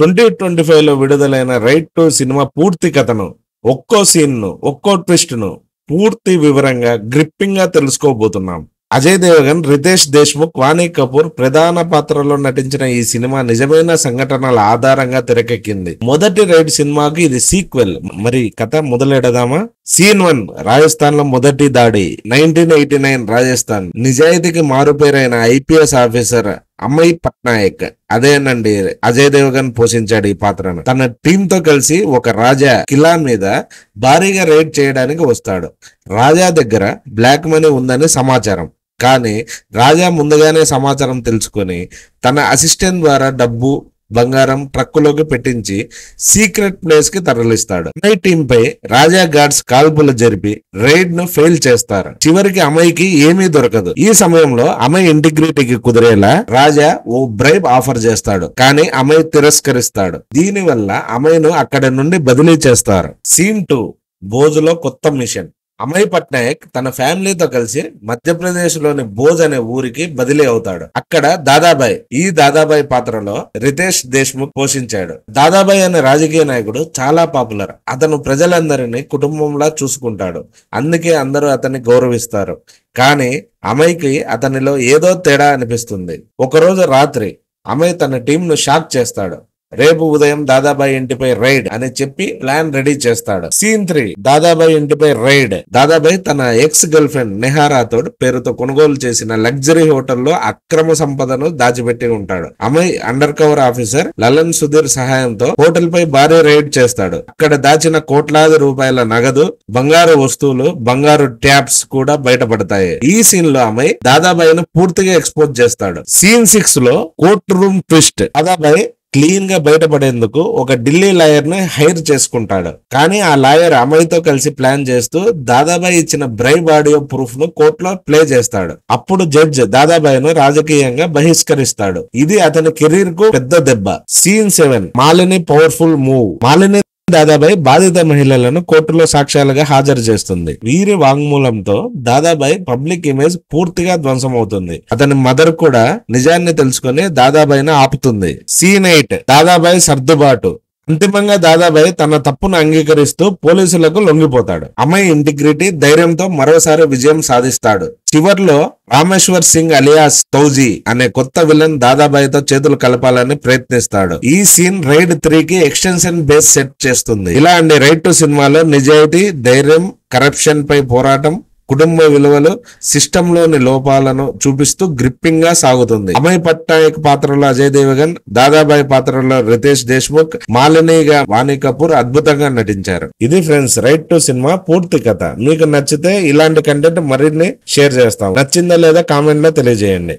2025 లో విడుదలైన right to cinema పూర్తి కథను, ఒక్కో సీన్ ను, ఒక్కో ట్విస్ట్ ను పూర్తి వివరంగా గ్రిప్పింగ్ గా తెలుసుకోబోతున్నాం. అజయ్ దేవగన్, రితేష్ దేశ్ముఖ్, వాణి కపూర్ ప్రధాన పాత్రలో నటించిన ఈ సినిమా నిజమైన సంఘటనల ఆధారంగా తెరకెక్కింది. మొదటి రైడ్ సినిమాకి ఇది సీక్వెల్. మరి కథ మొదలెడదామా? సీన్ 1, రాజస్థాన్ లో మొదటి దాడి. 1989 రాజస్థాన్. నిజాయితీకి మారుపేరైన ఐపీఎస్ ఆఫీసర్ అమయ్ పట్నాయక్, అదేనండి అజయ్ దేవగన్ పోషించాడు ఈ పాత్రను. తన టీమ్ తో కలిసి ఒక రాజా కిలా మీద భారీగా రైడ్ చేయడానికి వస్తాడు. రాజా దగ్గర బ్లాక్ మనీ ఉందని సమాచారం. కానీ రాజా ముందుగానే సమాచారం తెలుసుకొని తన అసిస్టెంట్ ద్వారా డబ్బు, బంగారం ట్రక్కులోకి పెట్టించి సీక్రెట్ ప్లేస్ కి తరలిస్తాడు. అమయ్ టీమ్ పై రాజా గార్డ్స్ కాల్పులు జరిపి రైడ్ ను ఫెయిల్ చేస్తారు. చివరికి అమయ్కి ఏమీ దొరకదు. ఈ సమయంలో అమయ్ ఇంటిగ్రిటీకి కుదిరేలా రాజా ఓ బ్రైబ్ ఆఫర్ చేస్తాడు. కానీ అమయ్ తిరస్కరిస్తాడు. దీనివల్ల అమయ్ ను అక్కడి నుండి బదిలీ చేస్తారు. సీన్ 2, భోజ్లో కొత్త మిషన్. అమయ్ పట్నాయక్ తన ఫ్యామిలీతో కలిసి మధ్యప్రదేశ్ లోని భోజ్ అనే ఊరికి బదిలీ అవుతాడు. అక్కడ దాదాబాయ్, ఈ దాదాబాయ్ పాత్రలో రితేష్ దేశ్ముఖ్ పోషించాడు. దాదాబాయ్ అనే రాజకీయ నాయకుడు చాలా పాపులర్. అతను ప్రజలందరినీ కుటుంబంలా చూసుకుంటాడు. అందుకే అందరూ అతన్ని గౌరవిస్తారు. కానీ అమయ్కి అతనిలో ఏదో తేడా అనిపిస్తుంది. ఒకరోజు రాత్రి అమయ్ తన టీం ను షాక్ చేస్తాడు. రేపు ఉదయం దాదాబాయ్ ఇంటిపై రైడ్ అని చెప్పి ప్లాన్ రెడీ చేస్తాడు. సీన్ 3, దాదాబాయ్ ఇంటిపై రైడ్. దాదాబాయ్ తన ఎక్స్ గర్ల్ ఫ్రెండ్ నెహారాథోడ్ పేరుతో కొనుగోలు చేసిన లగ్జరీ హోటల్లో అక్రమ సంపదను దాచిపెట్టి ఉంటాడు. Amay under cover officer Lallan Sudheer సహాయంతో హోటల్ పై భారీ రైడ్ చేస్తాడు. అక్కడ దాచిన కోట్లాది రూపాయల నగదు, బంగారు వస్తువులు, బంగారు ట్యాప్స్ కూడా బయటపడతాయి. ఈ సీన్ లో అమయ్ దాదాబాయ్ ను పూర్తిగా ఎక్స్పోజ్ చేస్తాడు. సీన్ 6 లో court room twist. Dadabhai clean గా బయటపడేందుకు ఒక ఢిల్లీ లాయర్ ని హైర్ చేసుకుంటాడు. కానీ ఆ లాయర్ అమయ్ తో కలిసి ప్లాన్ చేస్తూ దాదాబాయ్ ఇచ్చిన బ్రైబ్ ఆడియో ప్రూఫ్ ను కోర్టులో ప్లే చేస్తాడు. అప్పుడు జడ్జ్ దాదాబాయ్ ను రాజకీయంగా బహిష్కరిస్తాడు. ఇది అతని కెరీర్ కు పెద్ద దెబ్బ. Scene 7, Malini powerful move. Malini Dadabai బాధిత మహిళలను కోర్టులో సాక్ష్యాలుగా హాజరు చేస్తుంది. వీరి వాంగ్మూలంతో దాదాబాయ్ పబ్లిక్ ఇమేజ్ పూర్తిగా ధ్వంసమవుతుంది. అతని మదర్ కూడా నిజాన్ని తెలుసుకుని దాదాబాయ్ ను ఆపుతుంది. సీన్ 8, దాదాబాయ్ సర్దుబాటు. అంతిమంగా దాదాబాయ్ తన తప్పును అంగీకరిస్తూ పోలీసులకు లొంగిపోతాడు. అమయ్ ఇంటిగ్రిటీ, ధైర్యంతో మరోసారి విజయం సాధిస్తాడు. చివర్లో రామేశ్వర్ సింగ్ అలియాస్ తౌజీ అనే కొత్త విలన్ దాదాబాయ్ తో చేతులు కలపాలని ప్రయత్నిస్తాడు. ఈ సీన్ రైడ్ 3 కి ఎక్స్టెన్షన్ బేస్ సెట్ చేస్తుంది. ఇలా అండి రైడ్ టు సినిమాలో నిజాయితీ, ధైర్యం, కరప్షన్ పై పోరాటం, కుటుంబ విలువలు, సిస్టమ్ లోని లోపాలను చూపిస్తూ గ్రిప్పింగ్ గా సాగుతుంది. అమయ్ పట్నాయక్ పాత్రలో అజయ్ దేవగన్, దాదాబాయ్ పాత్రలో రితేష్ దేశ్ముఖ్, మాలినిగా వాణి కపూర్ అద్భుతంగా నటించారు. ఇది ఫ్రెండ్స్ రైట్ టు సినిమా పూర్తి కథ. మీకు నచ్చితే ఇలాంటి కంటెంట్ మరిన్ని షేర్ చేస్తాం. నచ్చిందా లేదా కామెంట్ లో తెలియజేయండి.